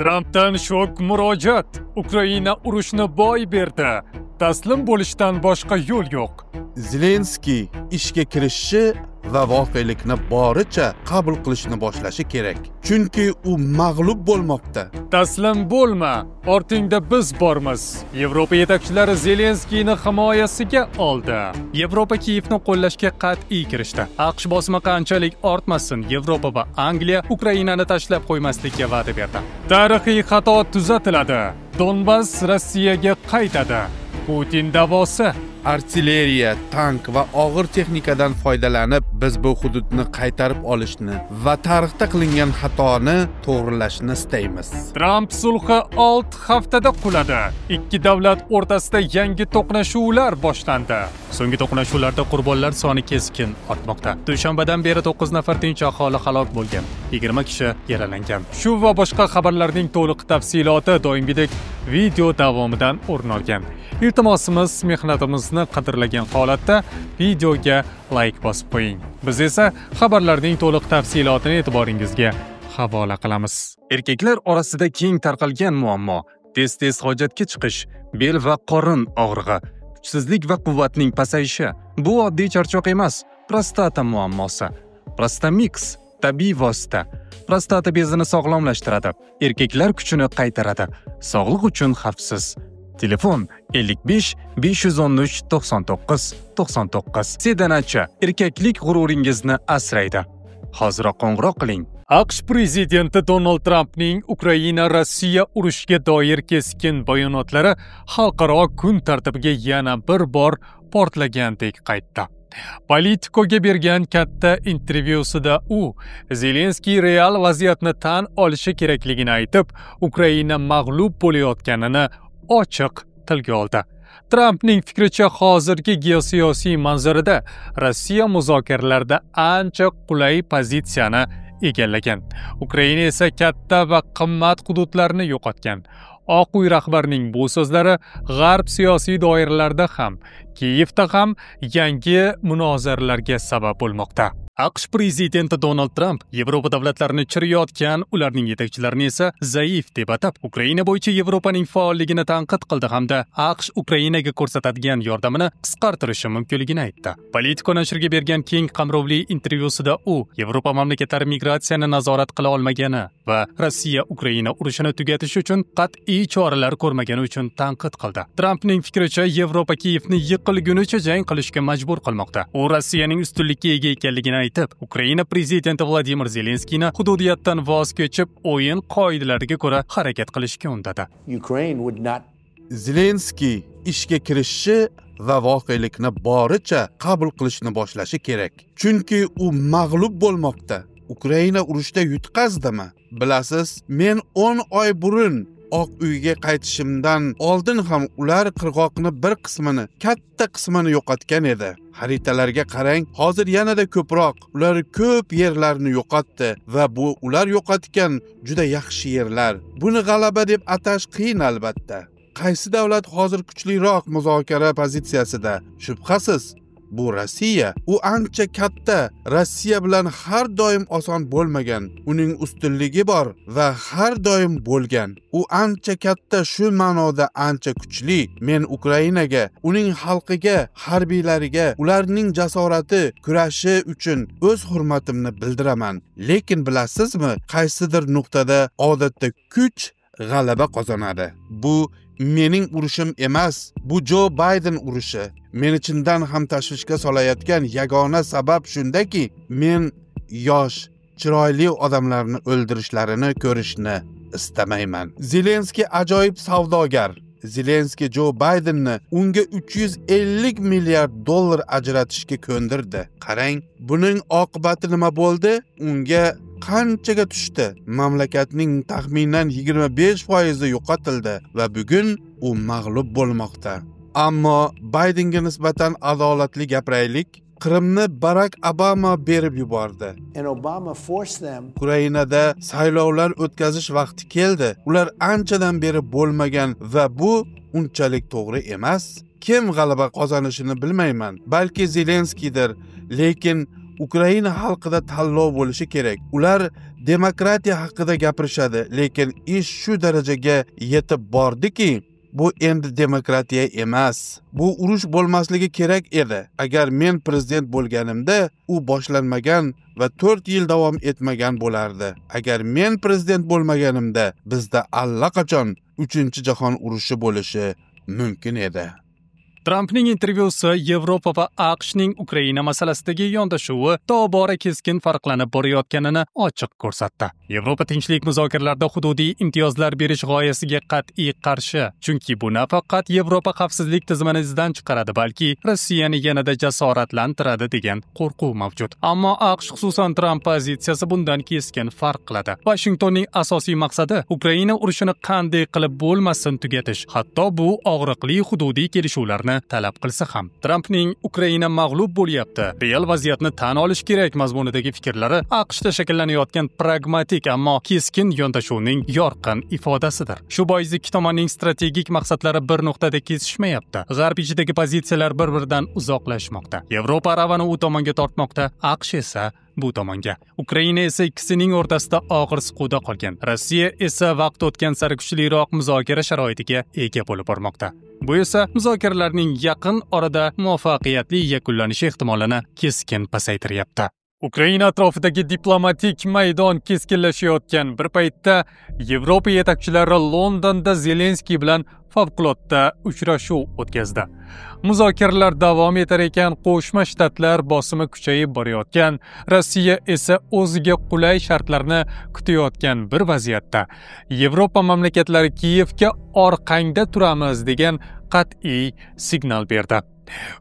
Trampdan shok murojaat. Ukraina urushni boy berdi. Taslim bo'lishdan boshqa yo'l yo'q. Zelenskiy ishga kirishishi va voqelikni boricha qabul qilishni boshlashi kerak. Chunki u mag'lub bo'lmoqda. Taslim bo'lma, ortingda biz bormiz. Yevropa yetakchilari Zelenskiyni himoyasiga oldi. Yevropa Kiyevni qo'llashga qat'iy kirishdi. AQSh bosimi qanchalik ortmasin, Yevropa va Angliya Ukrainani tashlab qo'ymaslikka va'da berdi. Tarixiy xato tuzatiladi. Donbass Rossiyaga qaytadi. Putin davosi. Artilleriya, tank va og'ir texnikadan foydalanib, biz bu hududni qaytarib olishni va tarixda qilingan xatoni to'g'rilashni istaymiz. Tramp sulhi 6 haftada quladi. Ikki davlat o'rtasida yangi to'qnashuvlar boshlandi. So'nggi to'qnashuvlarda qurbonlar soni keskin ortmoqda. Dushanbadan beri 9 nafar tinch aholi halok bo'lgan, 20 kishi yaralangan. Shu va boshqa xabarlarning to'liq tafsiloti doimgidek video davomidan o'rin olgan. Iltimosimiz, mehnatimizni qadrlagan holatda videoga like bosib qo'ying. Biz esa xabarlarning to'liq tafsilotini e'tiboringizga havola qilamiz. Erkaklar orasida keng tarqalgan muammo: tez-tez hojatga chiqish, bel va qorin og'rig'i, kuchsizlik va quvvatning pasayishi. Bu oddiy charchoq emas, prostata muammosi. Prostamix tabiiy vosita. Prostata bezini sog'lomlashtiradi, erkaklar kuchini qaytaradi, sog'liq uchun xavfsiz. Telefon 55 513 99 99. Sedanacha erkaklik g'ururingizni asraydi. Hoziroq qo'ng'iroq qiling. AQSh prezidenti Donald Trampning Ukraina-Rossiya urushiga doir keskin bayonotlari xalqaro kun tartibiga yana bir bor portlagandek qaytdi. Politikoga bergan katta intervyusida u Zelenskiy real vaziyatni tan olishi kerakligini aytib, Ukraina mag'lub bo'layotganini ochiq tilga oldi. Trampning fikricha hozirgi geosiyosiy manzarada Rossiya muzokaralarda ancha qulay pozitsiyani egallagan. Ukraina esa katta va qimmat hududlarni yo'qotgan. Oq uy rahbarining bu so'zlari g'arb siyosiy doiralarida ham, Kiyevda ham yangi munozaralarga sabab bo'lmoqda. AQSh prezidenti Donald Trump Yevropa davlatlarini chiriyotgan, ularning yetakchilarini esa zaif deb atab, Ukraina bo'yicha Yevropaning faolligini tanqid qildi hamda AQSh Ukrainaga ko'rsatadigan yordamini qisqartirishi mumkinligini aytdi. Politico nashriga bergan keng qamrovli intervyusida u Yevropa mamlakatlari migratsiyani nazorat qila olmagani va Rossiya Ukraina urushini tugatish uchun qat'iy choralar ko'rmagani uchun tanqid qildi. Trampning fikricha, Yevropa Kiyevni yiqilgunicha jang qilishga majbur qilmoqda. U Rossiyaning ustunlikka ega ekanligini aytib, Ukraina prezidenti Vladimir Zelenskiyni hududiyatdan voz kechib, o'yin qoidalariga ko'ra harakat qilishga undadi. Zelenskiy ishga kirishishi va voqelikni boricha qabul qilishni boshlashi kerak. Chunki u mag'lub bo'lmoqda. Ukraina urushda yutqazdimi? Bilasiz, men 10 oy burun Oq uyga qaytishimdan oldin ham ular qirg'oqni bir qismini, katta qismini yo'qotgan edi. Xaritalarga qarang, hozir yanada ko'proq. Ular ko'p yerlarni yo'qotdi va bu ular yo'qotgan juda yaxshi yerlar. Buni g'alaba deb atash qiyin albatta. Qaysi davlat hozir kuchliroq muzokara pozitsiyasida? Shubhasiz, bu Rossiya. U ancha katta. Rossiya bilan har doim oson bo'lmagan. Uning ustunligi bor va har doim bo'lgan. U ancha katta, shu ma'noda ancha kuchli. Men Ukrainaga, uning xalqiga, harbiylariga, ularning jasorati, kurashi uchun o'z hurmatimni bildiraman. Lekin bilasizmi, qaysidir nuqtada odatda kuch g'alaba qozonadi. Bu mening urushim emas, bu Joe Biden urushi. Meni chindan ham tashvishga solayotgan yagona sabab shundaki, men yosh, chiroyli odamlarni o'ldirishlarini ko'rishni istamayman. Zelenskiy ajoyib savdogar. Zelenskiy Joe Bidenni unga 350 milliard dollar ajratishga ko'ndirdi. Qarang, buning oqibati nima bo'ldi? Unga qanchaga tushdi? Mamlakatning taxminan 25% yo'qotildi va bugun u mag'lub bo'lmoqda. Ammo Bidenga nisbatan adolatli gapiraylik, Qrimni Barack Obama berib yubordi. Ukrainada saylovlar o'tkazish vaqti keldi. Ular anchadan beri bo'lmagan va bu unchalik to'g'ri emas. Kim g'alaba qozonishini bilmayman. Balki Zelenskiydir, lekin Ukraina xalqida tanlov bo'lishi kerak. Ular demokratiya haqida gapirishadi, lekin ish shu darajaga yetib bordiki, bu endi demokratiya emas. Bu urush bo'lmasligi kerak edi. Agar men prezident bo'lganimda, u boshlanmagan va 4 yil davom etmagan bo'lardi. Agar men prezident bo'lmaganimda, bizda allaqachon 3-jahon urushi bo'lishi mumkin edi. Trampning intervyusi Yevropa va AQShning Ukraina masalasidagi yondashuvi tobora keskin farqlanib borayotganini ochiq ko'rsatdi. Yevropa tinchlik muzokaralarida hududiy imtiyozlar berish g'oyasiga qat'iy qarshi, chunki bu nafaqat Yevropa xavfsizlik tizimini izdan chiqaradi, balki Rossiyani yanada jasoratlantiradi degan qo'rquv mavjud. Ammo AQSh, xususan Tramp pozitsiyasi bundan keskin farq qiladi. Washingtonning asosiy maqsadi Ukraina urushini qanday qilib bo'lmasin tugatish, hatto bu og'riqli hududiy kelishuvlarni talab qilsa ham. Trampning Ukraina mag'lub bo'lyapti, real vaziyatni tan olish kerak mazmunidagi fikrlari AQShda shakllanayotgan pragmatik ammo keskin yondashuvning yorqin ifodasidir. Shu bois ikki tomonning strategik maqsadlari bir nuqtada kesishmayapti. G'arb ichidagi pozitsiyalar bir-biridan uzoqlashmoqda. Yevropa aravani u tomonga tortmoqda, AQSh esa bu tomonga. Ukraina esa ikkisining o'rtasida og'ir siquvda qolgan. Rossiya esa vaqt o'tgan sari kuchliroq muzokara sharoitiga ega bo'lib bormoqda. Bu esa muzokaralarning yaqin orada muvaffaqiyatli yakunlanishi ehtimolini keskin pasaytiryapti. Ukraina atrofidagi diplomatik maydon keskinlashayotgan bir paytda Yevropa yetakchilari Londonda Zelenskiy bilan favqulodda uchrashuv o'tkazdi. Muzokaralar davom etar ekan, Qo'shma Shtatlar bosimi kuchayib borayotgan, Rossiya esa o'ziga qulay shartlarni kutayotgan bir vaziyatda Yevropa mamlakatlari Kiyevga orqangda turamiz degan qat'iy signal berdi.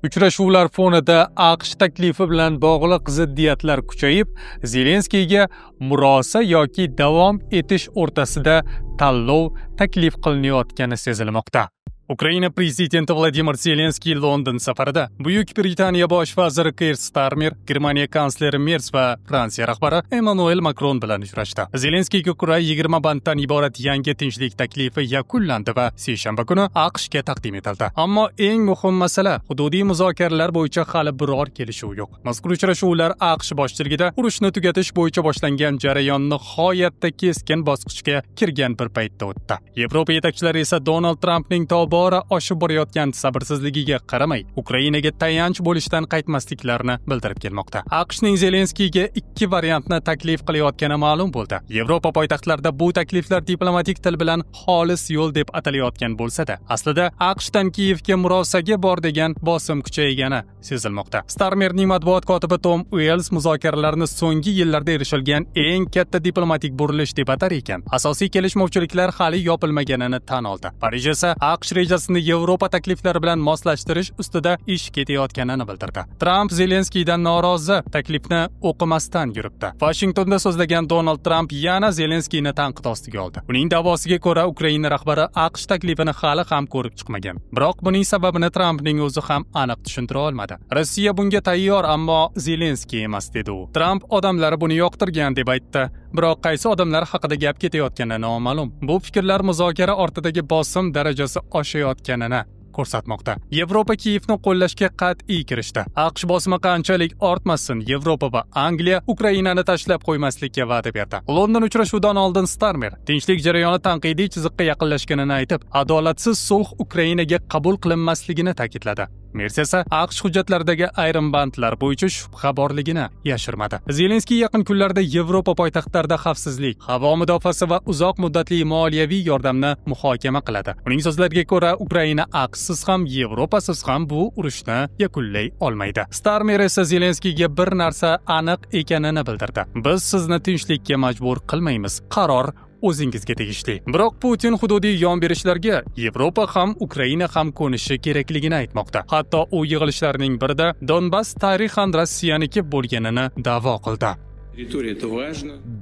Uchrashuvlar fonida AQSh taklifi bilan bog'liq ziddiyatlar kuchayib, Zelenskiyga murosa yoki davom etish o'rtasida tanlov taklif qilinayotgani sezilmoqda. Ukraina prezidenti Vladimir Zelenskiy London safarida Buyuk Britaniya bosh vaziri Keir Starmer, Germaniya kansleri Merz va Fransiya rahbari Emmanuel Macron bilan uchrashdi. Zelenskiyga ko'ra 20 banddan iborat yangi tinchlik taklifi yakunlandi va seshanba kuni AQShga taqdim etildi. Ammo eng muhim masala hududiy muzokaralar bo'yicha hali biror kelishuv yo'q. Mazkur uchrashuvlar AQSh boshchiligida urushni tugatish bo'yicha boshlangan jarayon nihoyatda keskin bosqichga kirgan bir paytda o'tdi. Yevropa yetakchilari esa Donald Trampning oshib borayotgan sabrsizligiga qaramay, Ukrainaga tayanch bo'lishdan qaytmasliklarini bildirib kelmoqda. AQShning Zelenskiyga ikki variantni taklif qilayotgani ma'lum bo'ldi. Yevropa poytaxtlarida bu takliflar diplomatik til bilan xolis yo'l deb atalayotgan bo'lsa-da, aslida AQShdan Kiyevga murosaga bor degan bosim kuchaygani sezilmoqda. Starmerning matbuot kotibi Tom Wells muzokaralarni so'nggi yillarda erishilgan eng katta diplomatik burilish deb atar ekan. Asosiy kelishmovchiliklar hali yopilmaganini tan oldi. Parij esa AQSh rejasini Yevropa takliflari bilan moslashtirish ustida ish ketayotganini bildirdi. Tramp Zelenskiydan norozi, taklifni o'qimasdan yuribdi. Washingtonda so'zlagan Donald Tramp yana Zelenskiyni tanqid ostiga oldi. Uning da'vosiga ko'ra, Ukraina rahbari AQSh taklifini hali ham ko'rib chiqmagan. Biroq buning sababini Trampning o'zi ham aniq tushuntira olmadi. Rossiya bunga tayyor, ammo Zelenskiy emas dedi u. Tramp odamlari buni yoqtirgan deb aytdi. Biroq qaysi odamlar haqida gap ketayotgani noma'lum. Bu fikrlar muzokara ortidagi bosim darajasi oshayotganini ko'rsatmoqda. Yevropa Kiyevni qo'llashga qat'iy kirishdi. AQSh bosimi qanchalik ortmasin, Yevropa va Angliya Ukrainani tashlab qo'ymaslikka va'da berdi. London uchrashuvidan oldin Starmer tinchlik jarayoni tanqidiy chiziqqa yaqinlashganini aytib, adolatsiz sulh Ukrainaga qabul qilinmasligini ta'kidladi. Merz esa AQSh hujjatlaridagi ayrim bandlar bo'yicha shubha borligini yashirmadi. Zelenskiy yaqin kunlarda Yevropa poytaxtlarida xavfsizlik, havo mudofaasi va uzoq muddatli moliyaviy yordamni muhokama qiladi. Uning so'zlariga ko'ra, Ukraina AQShsiz ham, Yevropasiz ham bu urushni yakunlay olmaydi. Starmer esa Zelenskiyga bir narsa aniq ekanini bildirdi. Biz sizni tinchlikka majbur qilmaymiz. Qaror o'zingizga tegishli. Biroq Putin hududiy yon berishlarga Yevropa ham Ukraina ham ko'nishi kerakligini aytmoqda. Hatto u yig'ilishlarning birida Donbass tarixan Rossiyaniki bo'lganini da'vo qildi.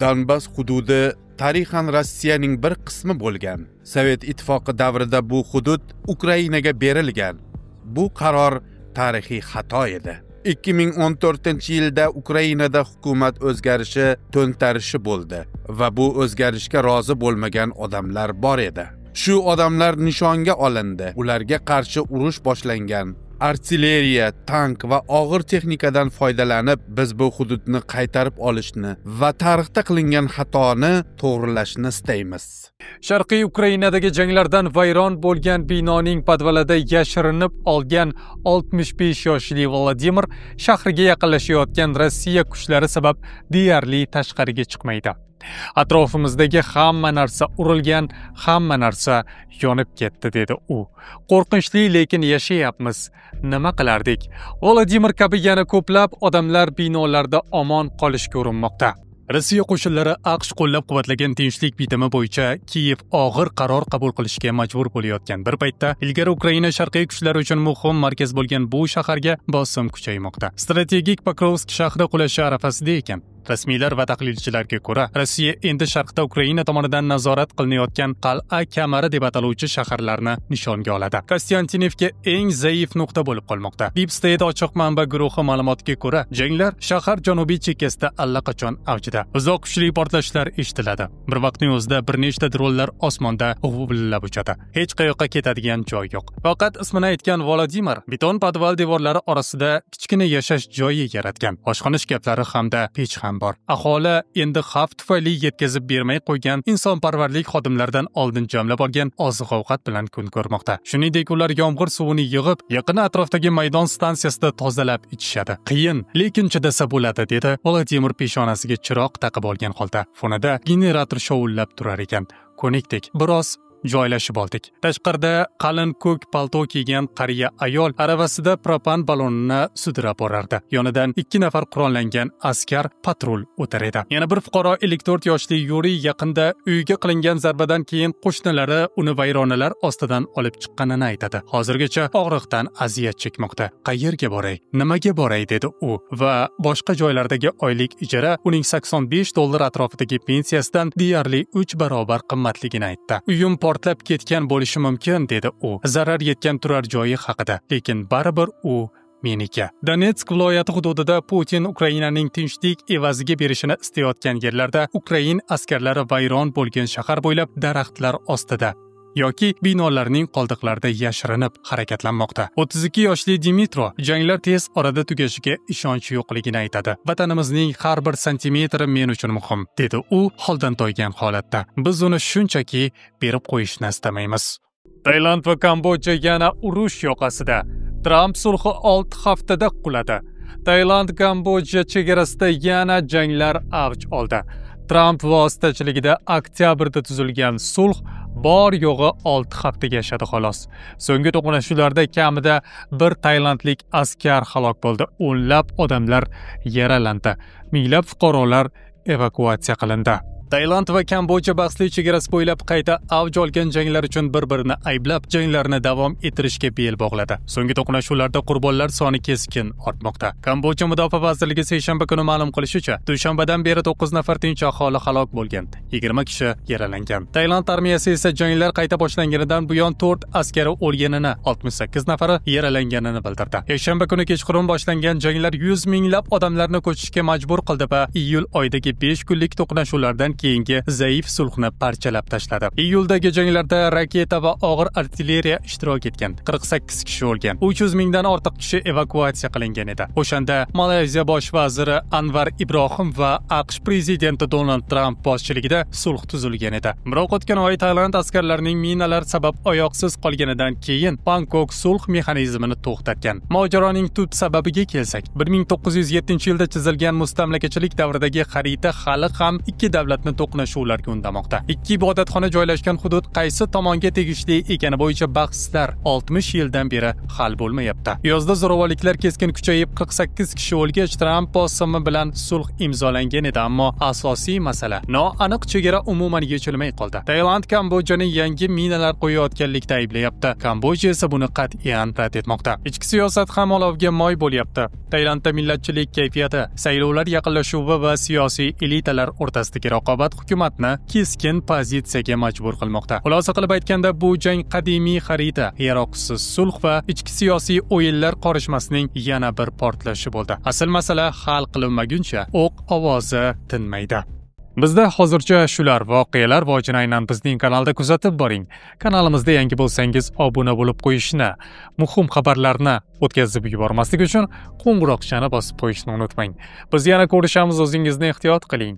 Donbass hududi tarixan Rossiyaning bir qismi bo'lgan. Sovet ittifoqi davrida bu hudud Ukrainaga berilgan. Bu qaror tarixiy xato edi. 2014-yilda Ukrainada hukumat o'zgarishi to'ntarishi bo'ldi va bu o'zgarishga rozi bo'lmagan odamlar bor edi. Shu odamlar nishonga olindi, ularga qarshi urush boshlangan artilleriya, tank va og'ir texnikadan foydalanib, biz bu hududni qaytarib olishni va tarixda qilingan xatoni to'g'rilashni istaymiz. Sharqiy Ukrainadagi janglardan vayron bo'lgan binoning podvalida yashirinib olgan 65 yoshli Vladimir shahriga yaqinlashayotgan Rossiya kuchlari sabab deyarli tashqariga chiqmaydi. Atrofimizdagi hamma narsa urilgan, hamma narsa yonib ketdi, dedi u. Qo'rqinchli, lekin yashayapmiz. Nima qilardik? Vladimir kabi yana ko'plab odamlar binolarda omon qolishga urinmoqda. Rossiya qo'shinlari AQSh qo'llab-quvvatlagan tinchlik bitimi bo'yicha Kiyev og'ir qaror qabul qilishga majbur bo'layotgan bir paytda ilgari Ukraina sharqiy kuchlari uchun muhim markaz bo'lgan bu shaharga bosim kuchaymoqda. Strategik Pokrovsk shahri qulashi arafasida ekan. Rasmiylar va tahlilchilarga ko'ra, Rossiya endi sharqda Ukraina tomonidan nazorat qilinayotgan qal'a kamari deb ataluvchi shaharlarni nishonga oladi. Konstantinivka eng zaif nuqta bo'lib qolmoqda. Deep State ochiq manba guruhi ma'lumotiga ko'ra, janglar shahar janubiy chekkasida allaqachon avjida. Uzoq kuchli portlashlar eshitiladi. Bir vaqtning o'zida bir nechta dronlar osmonda g'uvillab uchadi. Hech qayoqqa ketadigan joy yo'q. Faqat ismini aytgan Vladimir beton podval devorlari orasida kichkina yashash joyi yaratgan. Oshxona shkaflari hamda pech ham bor. Aholi endi xavf tufayli yetkazib bermay qo'ygan insonparvarlik xodimlaridan oldin jamlab olgan oziq-ovqat bilan kun ko'rmoqda. Shuningdek, ular yomg'ir suvini yig'ib, yaqin atrofdagi maydon stansiyasida tozalab ichishadi. Qiyin, lekin chidasa bo'ladi, dedi Vladimir peshonasiga chiroq taqib olgan holda. Fonida generator shovullab turar ekan. Ko'nikdik, biroz joylashib oldik. Tashqarida qalin ko'k palto kiygan qariya ayol aravasida propan ballonini sudrab borardi. Yonidan 2 nafar qurollangan askar patrul o'tar edi. Yana bir fuqaro 54 yoshli Yuriy yaqinda uyiga qilingan zarbadan keyin qo'shnilari uni vayronalar ostidan olib chiqqanini aytadi. Hozirgacha og'riqdan aziyat chekmoqda. Qayerga boray? Nimaga boray, dedi u va boshqa joylardagi oylik ijara uning $85 atrofidagi pensiyasidan deyarli 3 barobar qimmatligini aytdi. Uyim portlab ketgan bo'lishi mumkin, dedi u. Zarar yetgan turar joyi haqida, lekin baribir u meniki. Donetsk viloyati hududida Putin Ukrainaning tinchlik evaziga berishini istayotgan yerlarda Ukrain askarlari vayron bo'lgan shahar bo'ylab daraxtlar ostida yoki binolarning qoldiqlarida yashirinib harakatlanmoqda. 32 yoshli Dimitro janglar tez orada tugashiga ishonch yo'qligini aytadi. Vatanimizning har bir santimetri men uchun muhim, dedi u holdan toygan holatda. Biz uni shunchaki berib qo'yishni istamaymiz. Tailand va Kambodja yana urush yoqasida. Tramp sulhi 6 haftada quladi. Tailand Kambodja chegarasida yana janglar avj oldi. Tramp vositachiligida oktyabrda tuzilgan sulh bor yo'g'i 6 haftaga yashadi xolos. So'nggi to'qnashuvlarda kamida bir tailandlik askar halok bo'ldi. O'nlab odamlar yaralandi. Minglab fuqarolar evakuatsiya qilindi. Tailand va Kambodja bahsli chegarasi bo'ylab qayta avj olgan janglar uchun bir-birini ayblab, janglarni davom ettirishga bel bog'ladi. So'nggi to'qnashuvlarda qurbonlar soni keskin ortmoqda. Kambodja mudofaa vazirligi seshanba kuni ma'lum qilishicha, dushanbadan beri 9 nafar tinch aholi halok bo'lgan, 20 kishi yaralangan. Tailand armiyasi esa janglar qayta boshlanganidan buyon 4 askari o'lganini, 68 nafari yaralanganini bildirdi. Yakshanba kuni kechqurun boshlangan janglar 100 minglab odamlarni ko'chishga majbur qildi va iyul oyidagi 5 kunlik to'qnashuvlardan keyingi zaif sulhni parchalab tashladi. Iyuldagi janglarda raketa va og'ir artilleriya ishtirok etgan. 48 kishi o'lgan. 300 mingdan ortiq kishi evakuatsiya qilingan edi. O'shanda Malayziya bosh vaziri Anvar Ibrohim va AQSh prezidenti Donald Trump boshchiligida sulh tuzilgan edi. Biroq o'tgan oy Tailand askarlarining minalar sabab oyoqsiz qolganidan keyin Bangkok sulh mexanizmini to'xtatgan. Mojaroning tub sababiga kelsak, 1907-yilda chizilgan mustamlakachilik davridagi xarita hali ham ikki davlatni to'qnashuvlarga undamoqda. Ikki ibodatxona joylashgan hudud qaysi tomonga tegishli ekani bo'yicha bahslar 60 yildan beri hal bo'lmayapti. Yozda zo'ravonliklar keskin kuchayib 48 kishi o'lgach, Tramp bosimi bilan sulh imzolangan edi, ammo asosiy masala noaniq chegara umuman yechilmay qoldi. Tailand Kambodjani yangi minalar qo'yayotganlikda ayblayapti. Kambodja esa buni qat'iyan rad etmoqda. Ichki siyosat ham olovga moy bo'lyapti. Tailandda millatchilik kayfiyati, saylovlar yaqinlashuvi va siyosiy elitalar o'rtasidagi raqobat hukumatni keskin pozitsiyaga majbur qilmoqda. Xulosa qilib aytganda, bu jang qadimiy xarita, yaroqsiz sulh va ichki siyosiy o'yinlar qorishmasining yana bir portlashi bo'ldi. Asl masala hal qilinmaguncha o'q ovozi tinmaydi. Bizda hozircha shular voqealar va aynan bizning kanalda kuzatib boring. Kanalimizda yangi bo'lsangiz obuna bo'lib qo'yishni, muhim xabarlarni o'tkazib yubormaslik uchun qo'ng'iroqchani bosib qo'yishni unutmang. Biz yana ko'rishamiz, o'zingizni ehtiyot qiling.